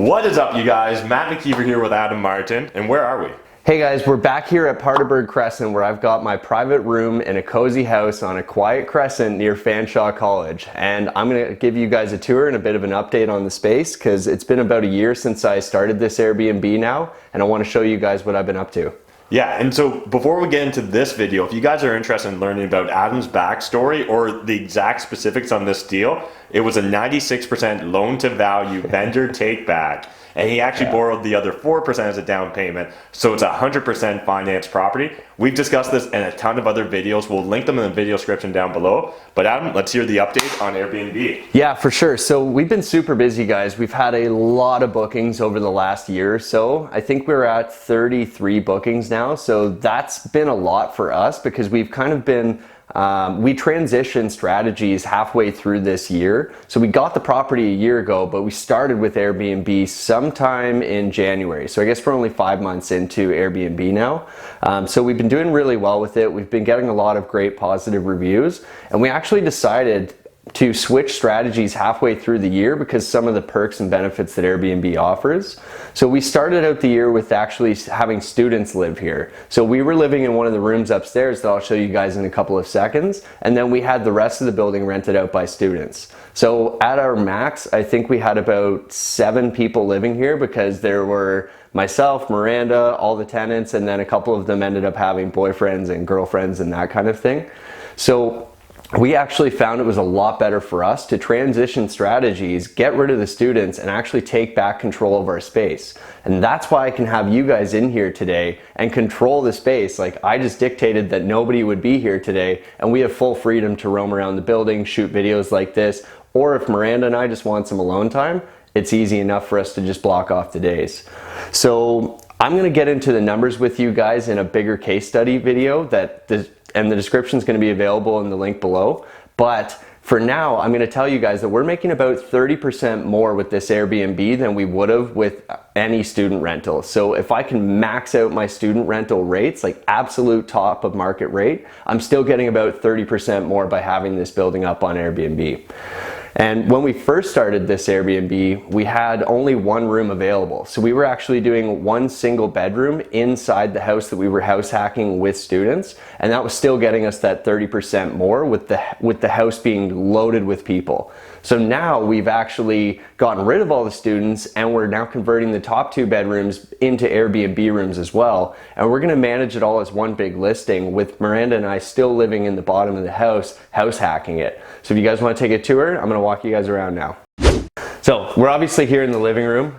What is up, you guys? Matt McKeever here with Adam Martin, and where are we? Hey guys, we're back here at Paardeberg Crescent where I've got my private room in a cozy house on a quiet crescent near Fanshawe College. And I'm going to give you guys a tour and a bit of an update on the space because it's been about a year since I started this Airbnb now, and I want to show you guys what I've been up to. Yeah, and so before we get into this video, if you guys are interested in learning about Adam's backstory or the exact specifics on this deal, it was a 96% loan to value vendor take back. And he actually borrowed the other 4% as a down payment. So it's a 100% financed property. We've discussed this in a ton of other videos. We'll link them in the video description down below. But Adam, let's hear the update on Airbnb. Yeah, for sure. So we've been super busy, guys. We've had a lot of bookings over the last year or so. I think we're at 33 bookings now. So that's been a lot for us because we've kind of been we transitioned strategies halfway through this year. So we got the property a year ago, but we started with Airbnb sometime in January. So I guess we're only 5 months into Airbnb now. So we've been doing really well with it. We've been getting a lot of great positive reviews, and we actually decided to switch strategies halfway through the year because some of the perks and benefits that Airbnb offers. So we started out the year with actually having students live here. So we were living in one of the rooms upstairs that I'll show you guys in a couple of seconds, and then we had the rest of the building rented out by students. So at our max, I think we had about 7 people living here because there were myself, Miranda, all the tenants, and then a couple of them ended up having boyfriends and girlfriends and that kind of thing. So we actually found it was a lot better for us to transition strategies, get rid of the students, and actually take back control of our space. And that's why I can have you guys in here today and control the space. Like, I just dictated that nobody would be here today, and we have full freedom to roam around the building, shoot videos like this, or if Miranda and I just want some alone time, it's easy enough for us to just block off the days. So I'm going to get into the numbers with you guys in a bigger case study video and the description is going to be available in the link below. But for now, I'm going to tell you guys that we're making about 30% more with this Airbnb than we would have with any student rental. So if I can max out my student rental rates, like absolute top of market rate, I'm still getting about 30% more by having this building up on Airbnb. And when we first started this Airbnb, we had only one room available. So we were actually doing one single bedroom inside the house that we were house hacking with students. And that was still getting us that 30% more with the house being loaded with people. So now we've actually gotten rid of all the students and we're now converting the top 2 bedrooms into Airbnb rooms as well. And we're gonna manage it all as one big listing with Miranda and I still living in the bottom of the house hacking it. So if you guys wanna take a tour, I'm gonna walk you guys around now. So we're obviously here in the living room.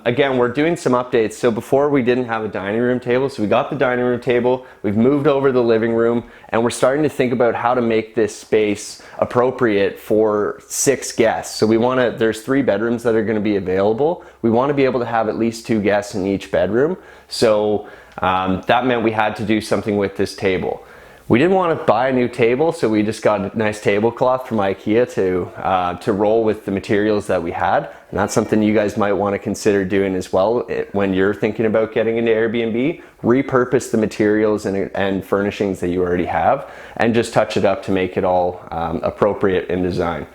Again, we're doing some updates. So before we didn't have a dining room table, so we got the dining room table, we've moved over the living room, and we're starting to think about how to make this space appropriate for 6 guests. So there's 3 bedrooms that are gonna be available. We wanna be able to have at least 2 guests in each bedroom. So that meant we had to do something with this table. We didn't want to buy a new table, so we just got a nice tablecloth from IKEA to roll with the materials that we had. And that's something you guys might want to consider doing as well when you're thinking about getting into Airbnb. Repurpose the materials and furnishings that you already have and just touch it up to make it all appropriate in design.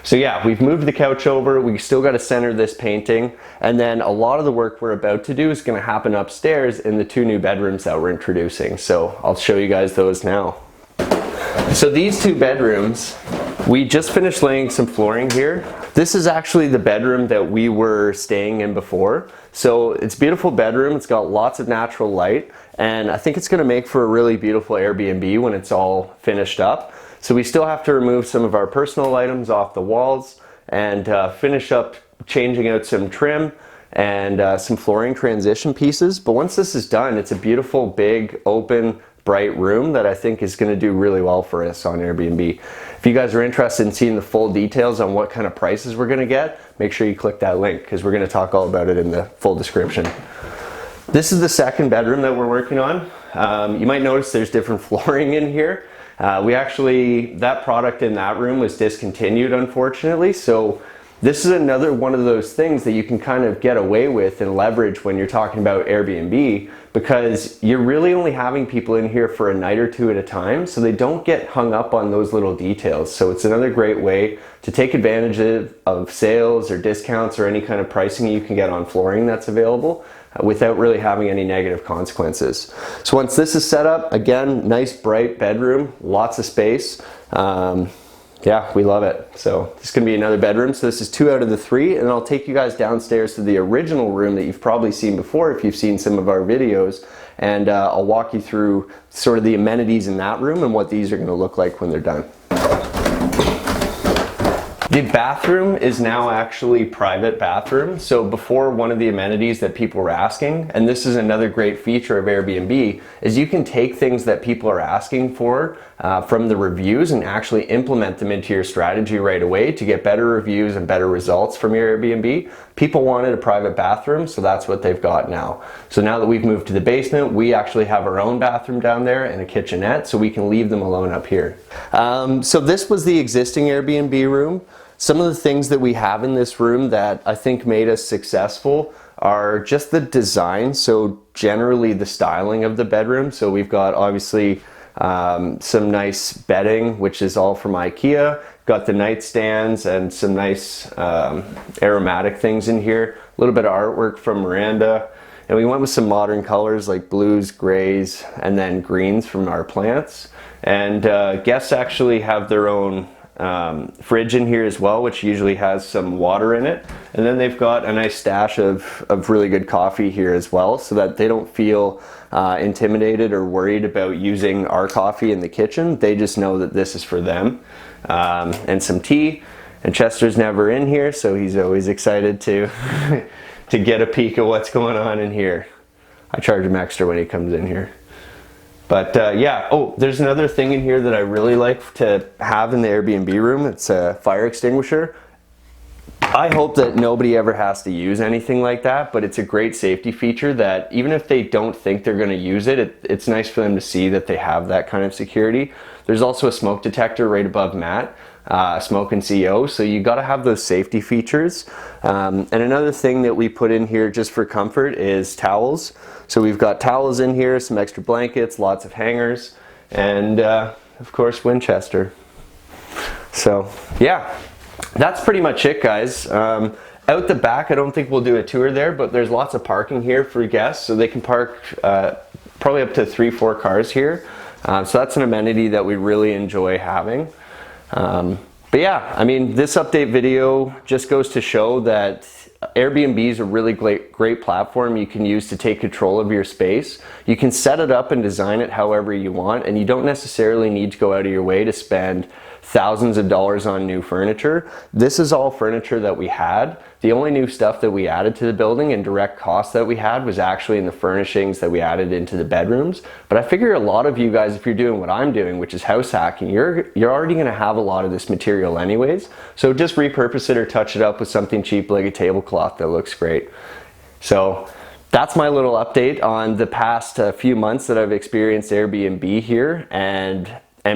So yeah, we've moved the couch over, we still got to center this painting, and then a lot of the work we're about to do is going to happen upstairs in the 2 new bedrooms that we're introducing. So I'll show you guys those now. So these 2 bedrooms, we just finished laying some flooring here. This is actually the bedroom that we were staying in before. So it's a beautiful bedroom, it's got lots of natural light, and I think it's going to make for a really beautiful Airbnb when it's all finished up. So we still have to remove some of our personal items off the walls and finish up changing out some trim and some flooring transition pieces. But once this is done, it's a beautiful, big, open, bright room that I think is going to do really well for us on Airbnb. If you guys are interested in seeing the full details on what kind of prices we're going to get, make sure you click that link because we're going to talk all about it in the full description. This is the 2nd bedroom that we're working on. You might notice there's different flooring in here. That product in that room was discontinued, unfortunately, so this is another one of those things that you can kind of get away with and leverage when you're talking about Airbnb, because you're really only having people in here for a night or two at a time, so they don't get hung up on those little details. So it's another great way to take advantage of sales or discounts or any kind of pricing you can get on flooring that's available without really having any negative consequences. So once this is set up, again, nice bright bedroom, lots of space. Yeah, we love it. So this is gonna be another bedroom. So this is 2 out of the 3, and I'll take you guys downstairs to the original room that you've probably seen before if you've seen some of our videos, and I'll walk you through sort of the amenities in that room and what these are gonna look like when they're done. The bathroom is now actually private bathroom. So before, one of the amenities that people were asking, and this is another great feature of Airbnb, is you can take things that people are asking for from the reviews and actually implement them into your strategy right away to get better reviews and better results from your Airbnb. People wanted a private bathroom, so that's what they've got now. So now that we've moved to the basement, we actually have our own bathroom down there and a kitchenette, so we can leave them alone up here. So this was the existing Airbnb room. Some of the things that we have in this room that I think made us successful are just the design. So generally the styling of the bedroom. So we've got obviously some nice bedding, which is all from IKEA. Got the nightstands and some nice aromatic things in here. A little bit of artwork from Miranda. And we went with some modern colors like blues, grays, and then greens from our plants. And guests actually have their own fridge in here as well, which usually has some water in it. And then they've got a nice stash of really good coffee here as well, so that they don't feel intimidated or worried about using our coffee in the kitchen. They just know that this is for them. And some tea. And Chester's never in here, so he's always excited to to get a peek at what's going on in here. I charge him extra when he comes in here. But yeah, oh, there's another thing in here that I really like to have in the Airbnb room. It's a fire extinguisher. I hope that nobody ever has to use anything like that, but it's a great safety feature that even if they don't think they're going to use it, it's nice for them to see that they have that kind of security. There's also a smoke detector right above Matt, smoke and CO, so you got to have those safety features. And another thing that we put in here just for comfort is towels. So we've got towels in here, some extra blankets, lots of hangers, and of course Winchester. So yeah, that's pretty much it, guys. Out the back, I don't think we'll do a tour there, but there's lots of parking here for guests, so they can park probably up to 3-4 cars here. So that's an amenity that we really enjoy having. But yeah, I mean, this update video just goes to show that Airbnb is a really great platform you can use to take control of your space. You can set it up and design it however you want, and you don't necessarily need to go out of your way to spend thousands of dollars on new furniture. This is all furniture that we had. The only new stuff that we added to the building and direct costs that we had was actually in the furnishings that we added into the bedrooms. But I figure a lot of you guys, if you're doing what I'm doing, which is house hacking, you're already going to have a lot of this material anyways. So just repurpose it or touch it up with something cheap like a tablecloth that looks great. So that's my little update on the past few months that I've experienced Airbnb here, and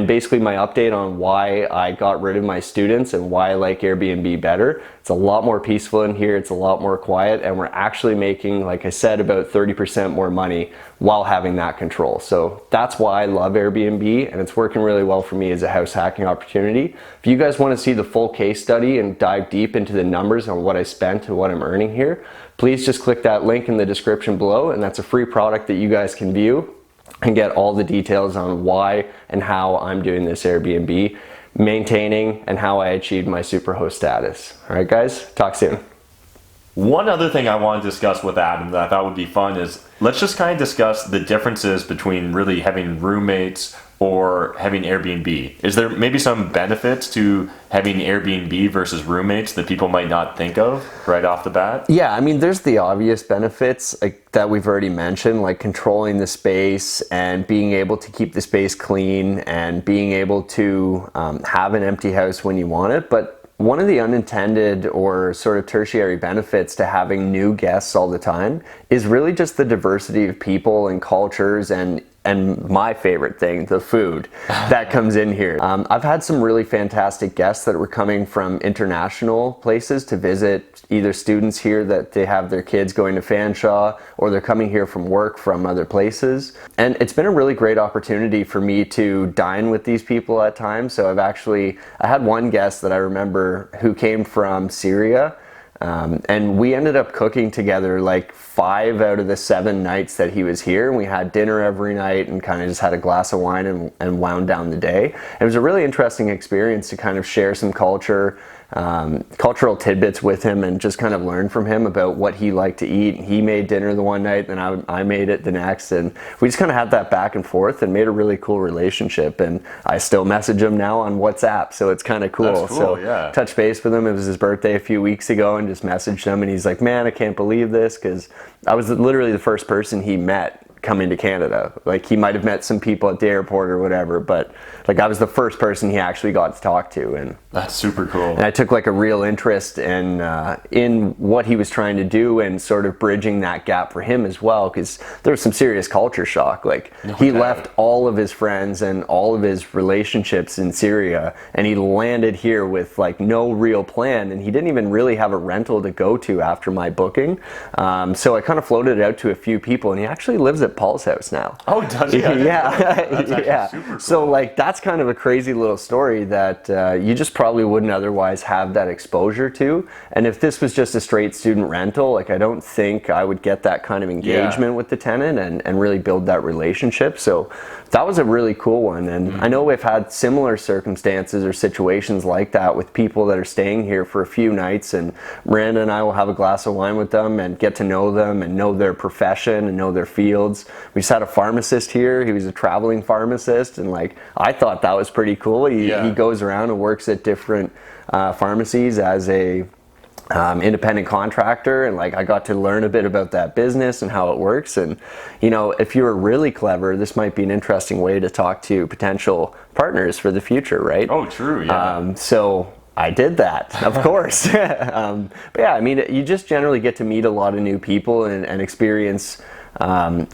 basically my update on why I got rid of my students and why I like Airbnb better. It's a lot more peaceful in here, it's a lot more quiet, and we're actually making, like I said, about 30% more money while having that control. So that's why I love Airbnb, and it's working really well for me as a house hacking opportunity. If you guys want to see the full case study and dive deep into the numbers on what I spent and what I'm earning here, please just click that link in the description below, and that's a free product that you guys can view and get all the details on why and how I'm doing this Airbnb, maintaining, and how I achieved my superhost status. All right, guys, talk soon. One other thing I want to discuss with Adam that I thought would be fun is let's just kind of discuss the differences between really having roommates or having Airbnb. Is there maybe some benefits to having Airbnb versus roommates that people might not think of right off the bat? Yeah, I mean, there's the obvious benefits like that we've already mentioned, like controlling the space and being able to keep the space clean and being able to have an empty house when you want it. But one of the unintended or sort of tertiary benefits to having new guests all the time is really just the diversity of people and cultures and and my favorite thing, the food that comes in here. I've had some really fantastic guests that were coming from international places to visit, either students here that they have their kids going to Fanshawe, or they're coming here from work from other places. And it's been a really great opportunity for me to dine with these people at times. So I had one guest that I remember who came from Syria. And we ended up cooking together like 5 out of the 7 nights that he was here. And we had dinner every night and kind of just had a glass of wine and wound down the day. It was a really interesting experience to kind of share some cultural tidbits with him and just kind of learn from him about what he liked to eat. He made dinner the one night, then I made it the next, and we just kind of had that back and forth and made a really cool relationship. And I still message him now on WhatsApp, so it's kind of cool. That's cool, so yeah. Touch base with him. It was his birthday a few weeks ago, and just messaged him, and he's like, man, I can't believe this, because I was literally the first person he met coming to Canada. Like, he might have met some people at the airport or whatever, but like, I was the first person he actually got to talk to. And that's super cool. And I took like a real interest in what he was trying to do and sort of bridging that gap for him as well, because there was some serious culture shock. Like, he left all of his friends and all of his relationships in Syria, and he landed here with like no real plan, and he didn't even really have a rental to go to after my booking. So I kind of floated it out to a few people, and he actually lives at Paul's house now. Oh, does he? Yeah. Yeah. Super cool. So like, that's kind of a crazy little story that you just probably wouldn't otherwise have that exposure to. And if this was just a straight student rental, like, I don't think I would get that kind of engagement with the tenant and really build that relationship. So that was a really cool one. And I know we've had similar circumstances or situations like that with people that are staying here for a few nights, and Miranda and I will have a glass of wine with them and get to know them and know their profession and know their fields. We just had a pharmacist here. He was a traveling pharmacist, and like, I thought that was pretty cool. He goes around and works at different pharmacies as a independent contractor, and like, I got to learn a bit about that business and how it works. And you know, if you're really clever, this might be an interesting way to talk to potential partners for the future, right? Oh, true. Yeah. So I did that, of course. But yeah, I mean, you just generally get to meet a lot of new people and experience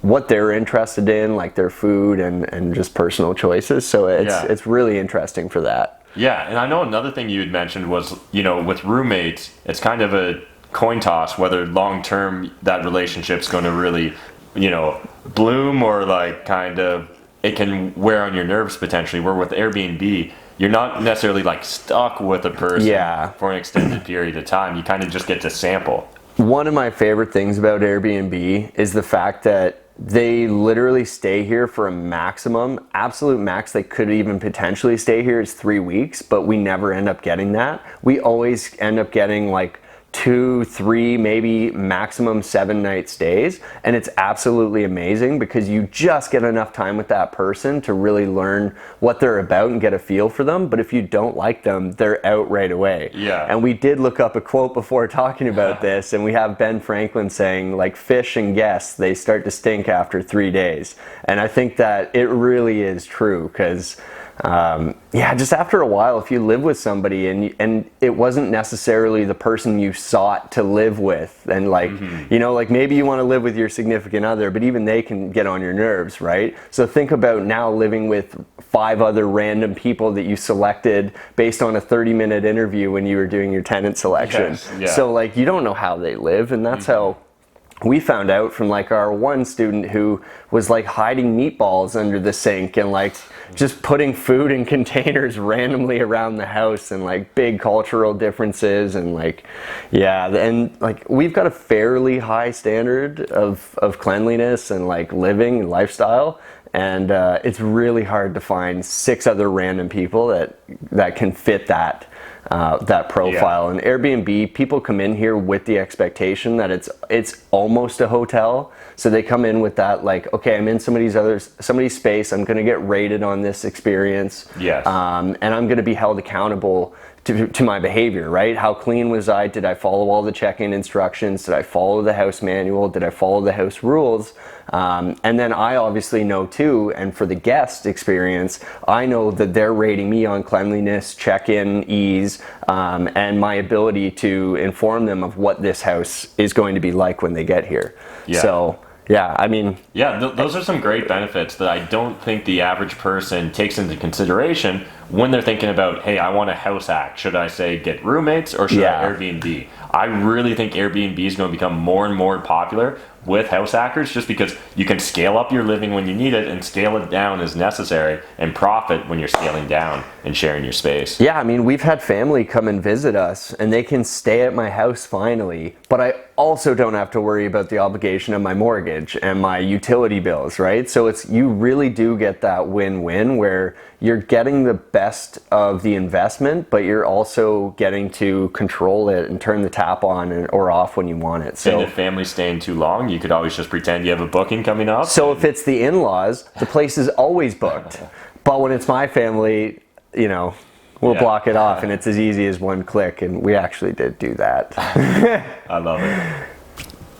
what they're interested in, like their food and just personal choices. So it's really interesting for that. Yeah, and I know another thing you had mentioned was, you know, with roommates, it's kind of a coin toss whether long term that relationship's going to really, you know, bloom, or like kind of it can wear on your nerves potentially. Where with Airbnb, you're not necessarily like stuck with a person for an extended period of time. You kind of just get to sample. One of my favorite things about Airbnb is the fact that they literally stay here for a absolute max they could even potentially stay here is 3 weeks, but we never end up getting that. We always end up getting like 2, 3, maybe maximum 7 night stays, and it's absolutely amazing because you just get enough time with that person to really learn what they're about and get a feel for them. But if you don't like them, they're out right away. Yeah. And we did look up a quote before talking about this, and we have Ben Franklin saying, like, fish and guests, they start to stink after 3 days. And I think that it really is true, because just after a while, if you live with somebody and it wasn't necessarily the person you sought to live with, and like, you know, like maybe you want to live with your significant other, but even they can get on your nerves, right? So think about now living with 5 other random people that you selected based on a 30-minute interview when you were doing your tenant selection. Yes, yeah. So like, you don't know how they live, and that's how we found out from like our one student who was like hiding meatballs under the sink and like just putting food in containers randomly around the house, and like big cultural differences, and like, and like, we've got a fairly high standard of cleanliness and like living and lifestyle. And it's really hard to find 6 other random people that can fit that profile. And Airbnb, people come in here with the expectation that it's almost a hotel. So they come in with that, like, okay, I'm in somebody's space. I'm going to get rated on this experience. Yes. And I'm going to be held accountable to my behavior, right? How clean was I? Did I follow all the check-in instructions? Did I follow the house manual? Did I follow the house rules? And then I obviously know too, and for the guest experience, I know that they're rating me on cleanliness, check-in ease, and my ability to inform them of what this house is going to be like when they get here. Yeah. So Yeah, I mean, Yeah, those are some great benefits that I don't think the average person takes into consideration when they're thinking about, hey, I want a house hack. Should I say get roommates or should I Airbnb? I really think Airbnb is going to become more and more popular with house hackers, just because you can scale up your living when you need it and scale it down as necessary, and profit when you're scaling down and sharing your space. Yeah, I mean, we've had family come and visit us and they can stay at my house finally, but I also don't have to worry about the obligation of my mortgage and my utility bills, right? So you really do get that win-win where you're getting the best of the investment, but you're also getting to control it and turn the tap on or off when you want it. So and if family's staying too long, you could always just pretend you have a booking coming up. So if it's the in-laws, the place is always booked. But when it's my family, you know, we'll block it off and it's as easy as one click, and we actually did do that. I love it.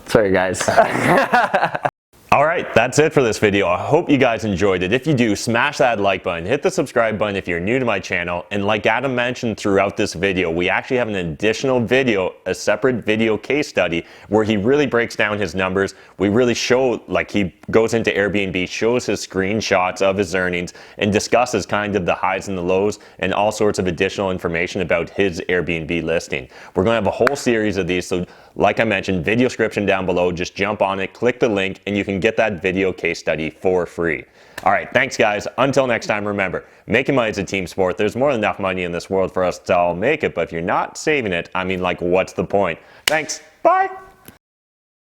Sorry guys. All right, that's it for this video. I hope you guys enjoyed it. If you do, smash that like button, hit the subscribe button if you're new to my channel. And like Adam mentioned throughout this video, we actually have an additional video, a separate video case study where he really breaks down his numbers. We really show, like, he goes into Airbnb, shows his screenshots of his earnings and discusses kind of the highs and the lows and all sorts of additional information about his Airbnb listing. We're going to have a whole series of these. So like I mentioned, video description down below, just jump on it, click the link, and you can get that video case study for free. All right, thanks guys. Until next time, remember, making money is a team sport. There's more than enough money in this world for us to all make it, but if you're not saving it, I mean, like, what's the point? Thanks, bye.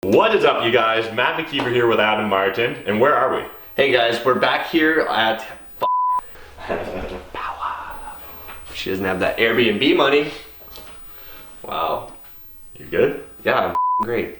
What is up, you guys? Matt McKeever here with Adam Martin, and where are we? Hey guys, we're back here at She doesn't have that Airbnb money. Wow. You good? Yeah, I'm great.